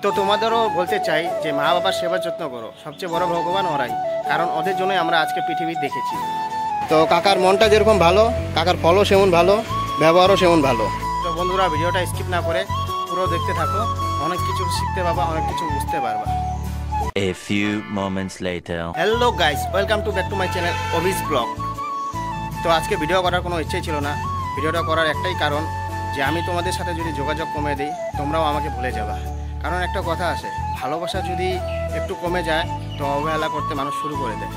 তো তোমাদেরও বলতে চাই যে মা বাবার সেবা যত্ন করো, সবচেয়ে বড় ভগবান ওরাই, কারণ ওদের জন্যই আমরা আজকে পৃথিবী দেখেছি। তো কাকার মনটা যেরকম ভালো, কাকার ফলও সেমন ভালো, ব্যবহারও সেমন ভালো। তো বন্ধুরা, ভিডিওটা স্কিপ না করে পুরো দেখতে থাকো, অনেক কিছু শিখতে পারবা, অনেক কিছু বুঝতে পারবা। A few moments later. Hello guys, welcome to back to my channel Abhi's vlog. তো আজকে ভিডিও করার কোনো ইচ্ছেই ছিল না। ভিডিওটা করার একটাই কারণ যে আমি তোমাদের সাথে যদি যোগাযোগ কমে দিই, তোমরাও আমাকে ভুলে যাবা। কারণ একটা কথা আছে, ভালোবাসা যদি একটু কমে যায় তো অবহেলা করতে মানুষ শুরু করে দেয়।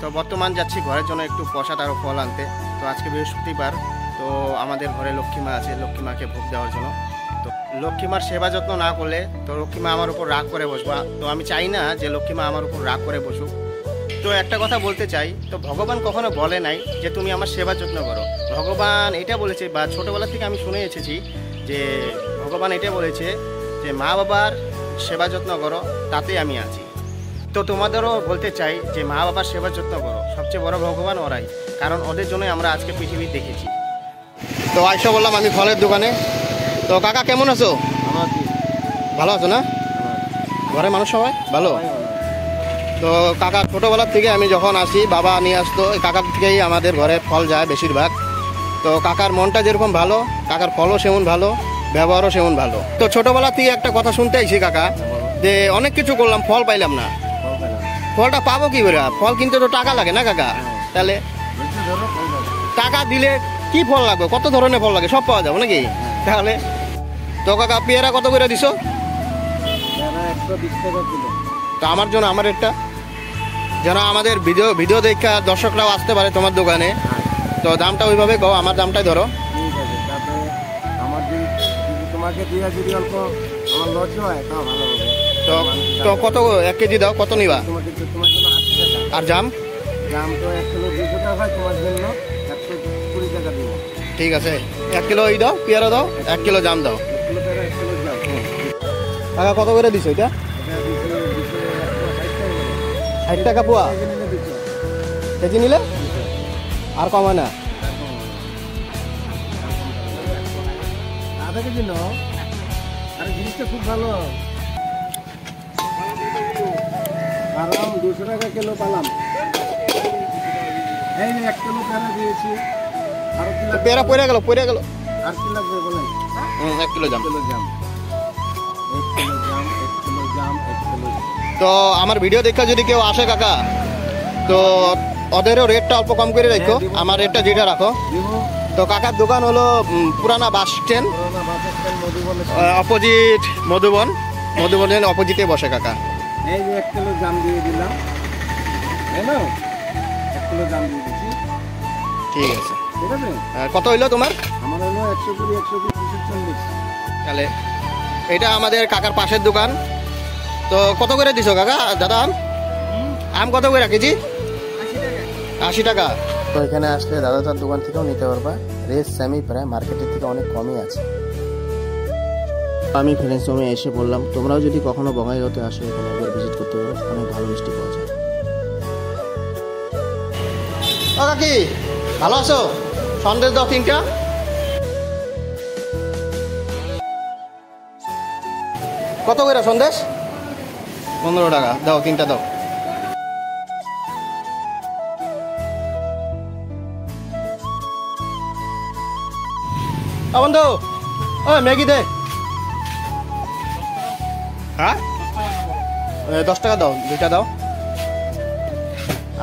তো বর্তমান যাচ্ছি ঘরের জন্য একটু প্রসাদ আর ফল আনতে। তো আজকে বৃহস্পতিবার, তো আমাদের ঘরে লক্ষ্মীমা আছে, লক্ষ্মীমাকে ভোগ দেওয়ার জন্য। তো লক্ষ্মীমার সেবা যত্ন না করলে তো লক্ষ্মীমা আমার উপর রাগ করে বসবা। তো আমি চাই না যে লক্ষ্মীমা আমার উপর রাগ করে বসুক। তো একটা কথা বলতে চাই, তো ভগবান কখনো বলে নাই যে তুমি আমার সেবা যত্ন করো। ভগবান এটা বলেছে, বা ছোটোবেলা থেকে আমি শুনে এসেছি যে ভগবান এটা বলেছে যে মা বাবার সেবা যত্ন করো, তাতেই আমি আছি। তো তোমাদেরও বলতে চাই যে মা বাবার সেবা যত্ন করো, সবচেয়ে বড় ভগবান ওরাই, কারণ ওদের জন্যই আমরা আজকে পৃথিবী দেখেছি। তো আইসা বললাম আমি ফলের দোকানে। তো কাকা কেমন আছো? ভালো আছো না? ঘরে মানুষ সবাই ভালো? তো কাকা ছোটোবেলার থেকে আমি যখন আসি, বাবা নিয়ে আসতো, এই কাকার থেকেই আমাদের ঘরে ফল যায় বেশিরভাগ। তো কাকার মনটা যেরকম ভালো, কাকার ফলও সেমন ভালো, ব্যবহারও সেমন ভালো। তো ছোটোবেলা থেকে একটা কথা শুনতে আইছি কাকা, যে অনেক কিছু করলাম, ফল পাইলাম না। ফলটা পাবো কি করে? ফল কিনতে তো টাকা লাগে না কাকা? তাহলে টাকা দিলে কি ফল লাগবে? কত ধরনের ফল লাগে? সব পাওয়া যাবে নাকি? তাহলে তো কাকা পেয়ারা কত করে দিছো? তো আমার জন্য আমার একটা, যেন আমাদের ভিডিও দেখা দর্শকরাও আসতে পারে তোমার দোকানে। তো দামটা ওইভাবে কও, আমার দামটাই ধরো। তো কত 1 কেজি দাও, কত নিবা? আর জাম? ঠিক আছে, 1 কিলো এই দাও, পেয়ারা দাও, 1 কিলো জাম দাও। টাকা কত করে দিছো এটা? 60 টাকা পোয়া কেজি নিলে আর কমায় না? আধা কেজি নাও, আর জিনিসটা খুব ভালো। আরাম 200 টাকা কিলো পালাম। এই 1 কিলো পেয়ারা দিয়েছি। আর পেয়ারা পড়ে গেল। আর কি লাগবে বলেন? 1 কিলো জাম। তো আমার ভিডিও দেখা যদি কেউ আসে কাকা, তো ওদেরও রেটটা অল্প কম করে রাখো, আমার রেটটা যেটা রাখো। তো কাকার দোকান হলো পুরানা বাস স্ট্যান্ড, অপোজিট মধুবনের অপোজিটে বসে কাকা। এই যে 1 কিলো জাম দিয়ে দিলাম, হ্যালো 1 কিলো জাম দিয়ে দিচ্ছি। ঠিক আছে, ঠিক আছে। কত হইলো তোমার? আমার হলো 120, 140। তাহলে এটা আমাদের কাকার পাশের দোকান। তো কত করে দিছো কাকা? দাদা আম কত করে কেজি? 80 টাকা। তো এখানে আসলে দাদাটার দোকান থেকেও নিতে পারবা, রেট সেমই, প্রায় মার্কেটের থেকে অনেক কমই আছে। আমি ফ্রেন্ডস সময় এসে বললাম তোমরাও যদি কখনো বঙ্গাইগাঁওতে আসো, এখানে একবার ভিজিট করতে পারো, অনেক ভালো মিষ্টি পাওয়া যায়। ও কাকি ভালো আছো? সন্দেশ দাও 3টা। কত করে সন্দেশ? 15 টাকা দাও, 3টা দাও। বন্ধু ও ম্যাগি দে। হ্যাঁ 10 টাকা দাও, 2টা দাও।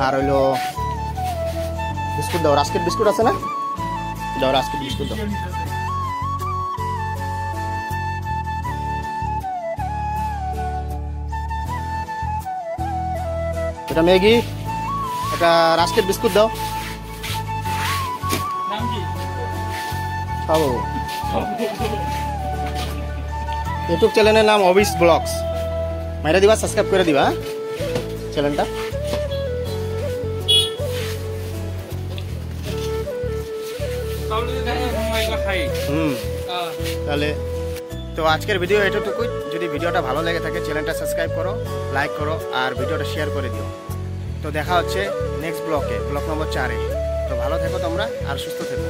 আর হইলো বিস্কুট দাও, রাস্কেট বিস্কুট আছে না? দাও রাস্কেট বিস্কুট দাও। এটা ম্যাগি, এটা রাস্কেট বিস্কুট দাও। খাবো। ইউটিউব চ্যানেলের নাম অভিস ব্লগস, মাইরা দিবা, সাবস্ক্রাইব করে দিবা চ্যানেলটা। তাহলে তো আজকের ভিডিও এতটুকুই। যদি ভিডিওটা ভালো লেগে থাকে চ্যানেলটা সাবস্ক্রাইব করো, লাইক করো, আর ভিডিওটা শেয়ার করে দিও। তো দেখা হচ্ছে নেক্সট ব্লগে, ব্লগ নম্বর 4-এ। তো ভালো থেকো তোমরা আর সুস্থ থেকো।